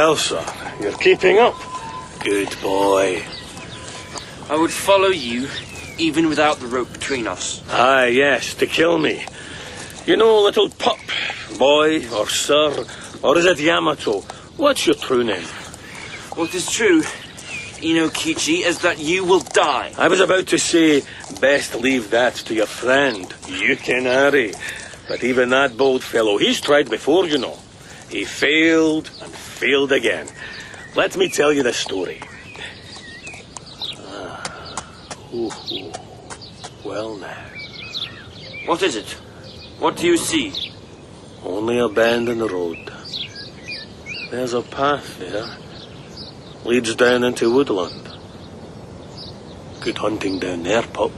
Well, sir, you're keeping up. Good boy. I would follow you, even without the rope between us. Ah, yes, to kill me. You know, little pup, boy, or sir, or is it Yamato? What's your true name? What is true, Inokichi, is that you will die. I was about to say, best leave that to your friend, Yukinari. But even that bold fellow, he's tried before, you know. He failed and failed again. Let me tell you the story. Well now. What is it? What do you see? Only a bend in the road. There's a path there. Leads down into woodland. Good hunting down there, pup.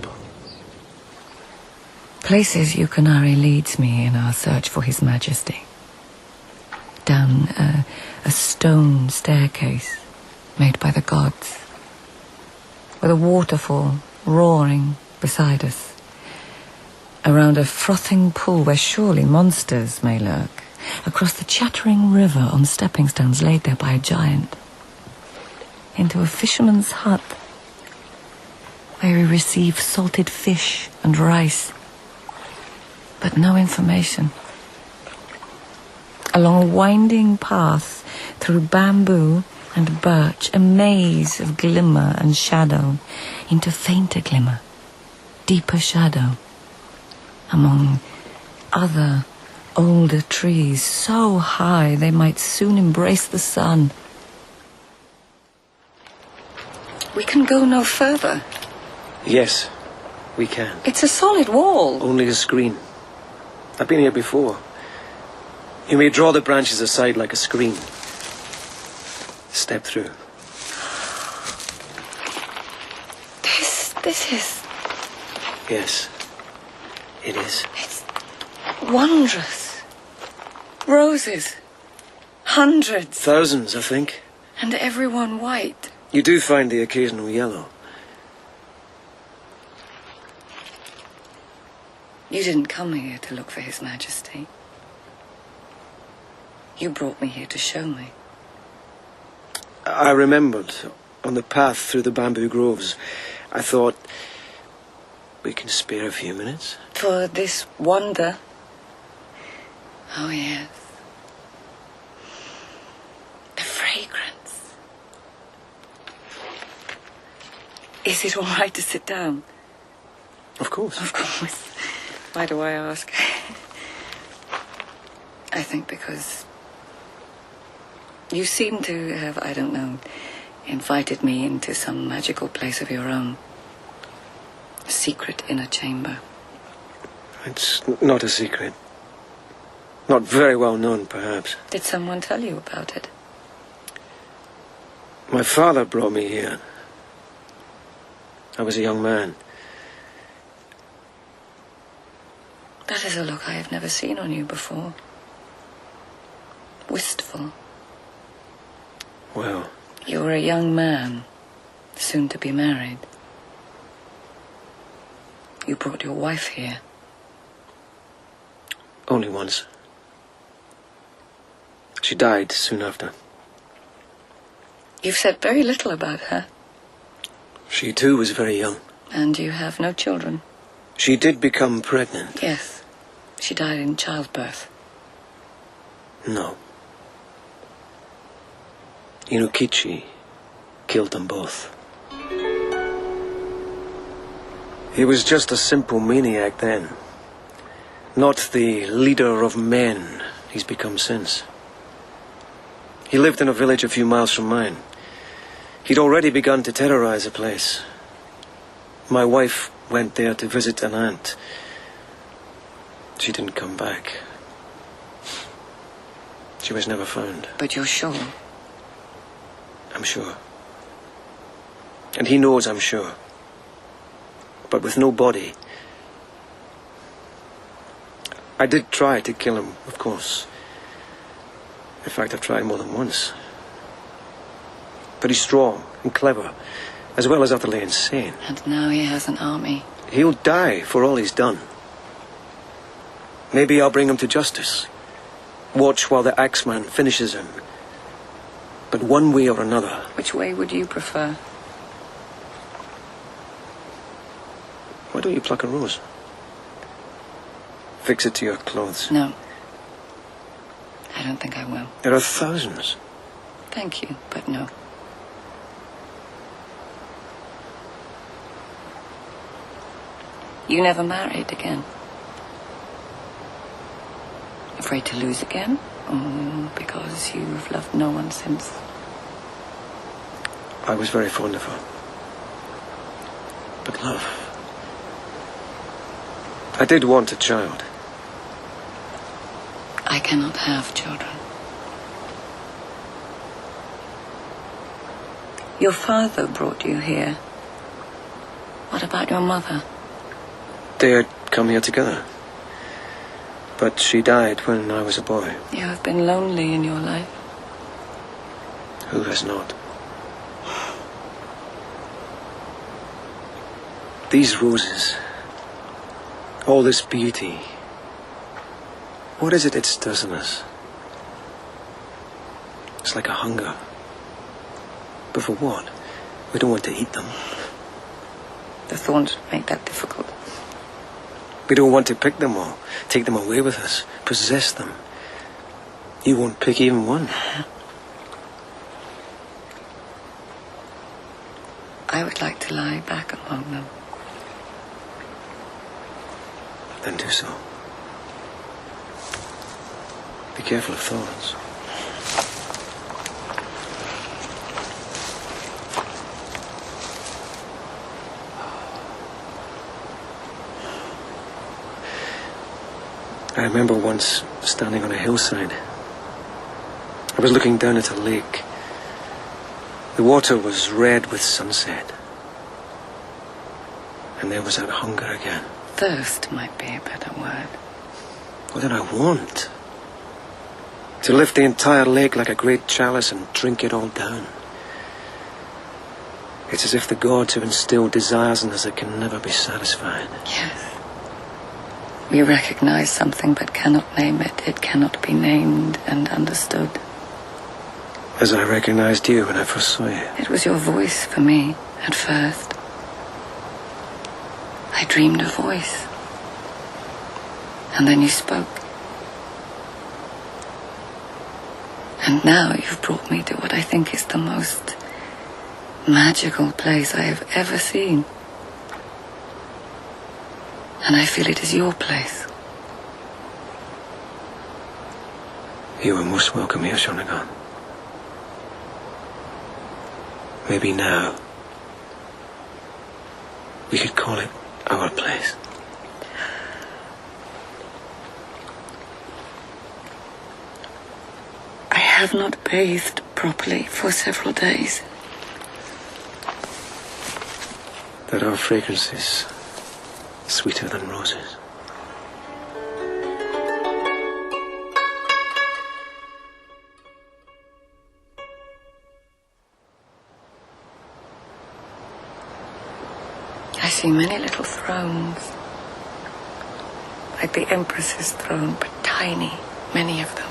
Places Yukinari leads me in our search for His Majesty. Down a stone staircase made by the gods, with a waterfall roaring beside us. Around a frothing pool where surely monsters may lurk. Across the chattering river on stepping stones laid there by a giant. Into a fisherman's hut, where we receive salted fish and rice, but no information. Along a winding path through bamboo and birch, a maze of glimmer and shadow, into fainter glimmer, deeper shadow, among other older trees so high they might soon embrace the sun. We can go no further. Yes, we can. It's a solid wall. Only a screen. I've been here before. You may draw the branches aside like a screen. Step through. This is... Yes, it is. It's wondrous. Roses. Hundreds. Thousands, I think. And everyone white. You do find the occasional yellow. You didn't come here to look for His Majesty. You brought me here to show me. I remembered, on the path through the bamboo groves, I thought, we can spare a few minutes. For this wonder? Oh, yes. The fragrance. Is it all right to sit down? Of course. Of course. Why do I ask? I think because you seem to have, I don't know, invited me into some magical place of your own. A secret inner chamber. It's not a secret. Not very well known, perhaps. Did someone tell you about it? My father brought me here. I was a young man. That is a look I have never seen on you before. Wistful. Well... You were a young man, soon to be married. You brought your wife here. Only once. She died soon after. You've said very little about her. She too was very young. And you have no children? She did become pregnant. Yes. She died in childbirth. No. Inokichi killed them both. He was just a simple maniac then. Not the leader of men he's become since. He lived in a village a few miles from mine. He'd already begun to terrorize the place. My wife went there to visit an aunt. She didn't come back. She was never found. But you're sure? I'm sure. And he knows I'm sure. But with no body. I did try to kill him, of course. In fact, I've tried more than once. But he's strong and clever, as well as utterly insane. And now he has an army. He'll die for all he's done. Maybe I'll bring him to justice. Watch while the Axeman finishes him. But one way or another, Which way would you prefer? why don't you pluck a rose? Fix it to your clothes. No. I don't think I will. There are thousands. Thank you, but no. You never married again? Afraid to lose again? Or because you've loved no one since? I was very fond of her. But love... I did want a child. I cannot have children. Your father brought you here. What about your mother? They had come here together. But she died when I was a boy. You have been lonely in your life. Who has not? These roses, all this beauty, what is it stirs in us? It's like a hunger. But for what? We don't want to eat them. The thorns make that difficult. We don't want to pick them or take them away with us, possess them. You won't pick even one. I would like to lie back among them. Then do so. Be careful of thorns. I remember once standing on a hillside. I was looking down at a lake. The water was red with sunset. And there was that hunger again. Thirst might be a better word. What did I want? To lift the entire lake like a great chalice and drink it all down. It's as if the gods have instilled desires in us that can never be satisfied. Yes. We recognize something but cannot name it. It cannot be named and understood. As I recognized you when I first saw you. It was your voice for me at first. I dreamed a voice. And then you spoke. And now you've brought me to what I think is the most magical place I have ever seen. And I feel it is your place. You are most welcome here, Shonagon. Maybe now we could call it our place. I have not bathed properly for several days. There are fragrances sweeter than roses. I see many little thrones, like the Empress's throne, but tiny, many of them.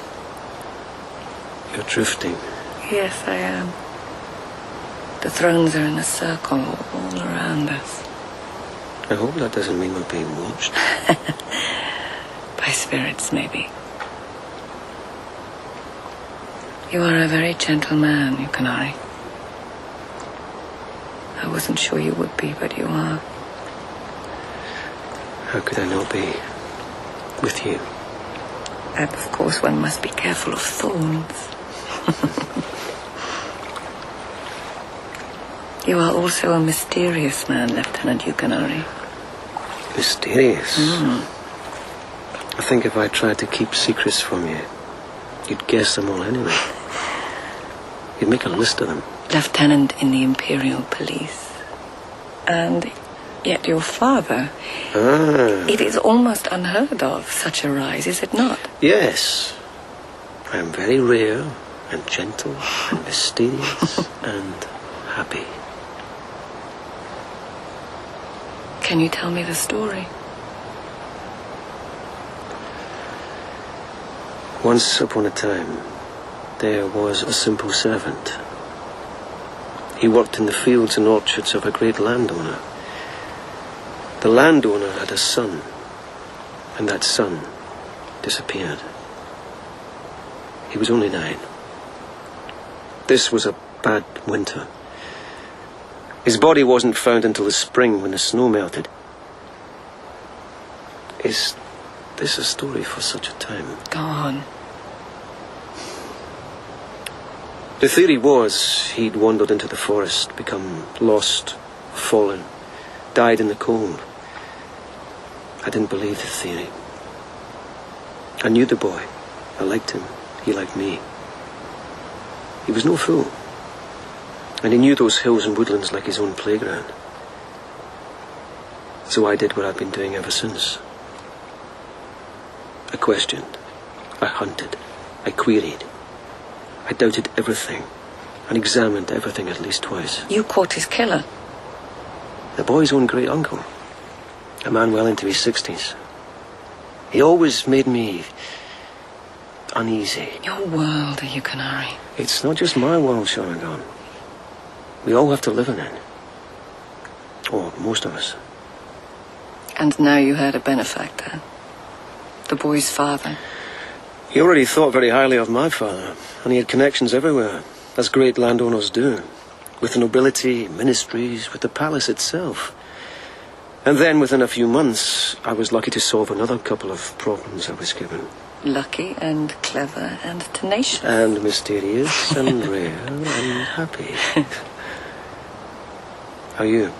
You're drifting. Yes, I am. The thrones are in a circle all around us. I hope that doesn't mean we're being watched. By spirits, maybe. You are a very gentle man, Yukinari. I wasn't sure you would be, but you are. How could I not be with you? And of course one must be careful of thorns. You are also a mysterious man, Lieutenant Yukinari. Mysterious? I think if I tried to keep secrets from you, you'd guess them all anyway. You'd make a list of them. Lieutenant in the Imperial Police. And yet your father... It is almost unheard of, such a rise, is it not? Yes. I am very rare and gentle and mysterious and happy. Can you tell me the story? Once upon a time, there was a simple servant. He worked in the fields and orchards of a great landowner. The landowner had a son, and that son disappeared. He was only 9. This was a bad winter. His body wasn't found until the spring when the snow melted. Is this a story for such a time? Go on. The theory was he'd wandered into the forest, become lost, fallen, died in the cold. I didn't believe the theory. I knew the boy. I liked him. He liked me. He was no fool. And he knew those hills and woodlands like his own playground. So I did what I've been doing ever since. I questioned. I hunted. I queried. I doubted everything and examined everything at least twice. You caught his killer. The boy's own great-uncle. A man well into his 60s. He always made me uneasy. Your world, Yukinari. It's not just my world, Shonagon. We all have to live in it. Or most of us. And now you heard a benefactor. The boy's father. He already thought very highly of my father, and he had connections everywhere, as great landowners do. With the nobility, ministries, with the palace itself. And then, within a few months, I was lucky to solve another couple of problems I was given. Lucky and clever and tenacious. And mysterious and rare and happy. Are you?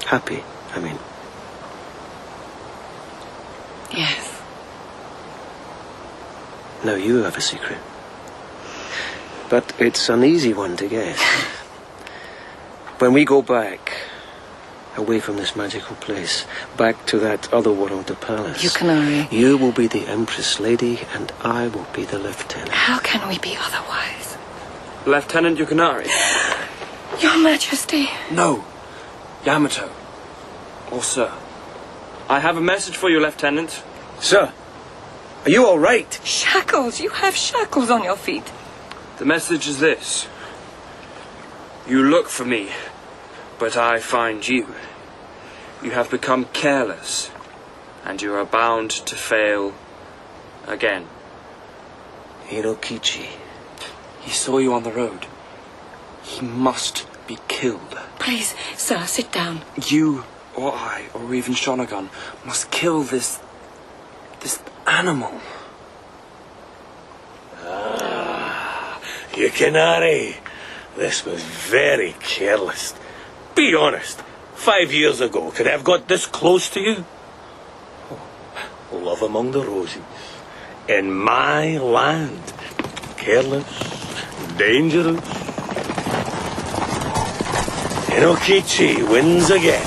Happy, I mean. Yes. Now you have a secret. But it's an easy one to guess. When we go back, away from this magical place, back to that other world, the palace. Yukinari. You will be the Empress Lady, and I will be the Lieutenant. How can we be otherwise? Lieutenant Yukinari? Your Majesty. No. Yamato. Or sir. I have a message for you, Lieutenant. Sir, are you all right? Shackles. You have shackles on your feet. The message is this. You look for me, but I find you. You have become careless, and you are bound to fail again. Inokichi. He saw you on the road. He must be killed. Please, sir, sit down. You, or I, or even Shonagon, must kill this animal. Yukinari, this was very careless. Be honest. 5 years ago, could I have got this close to you? Oh, love among the roses. In my land. Careless. Dangerous. Inokichi wins again.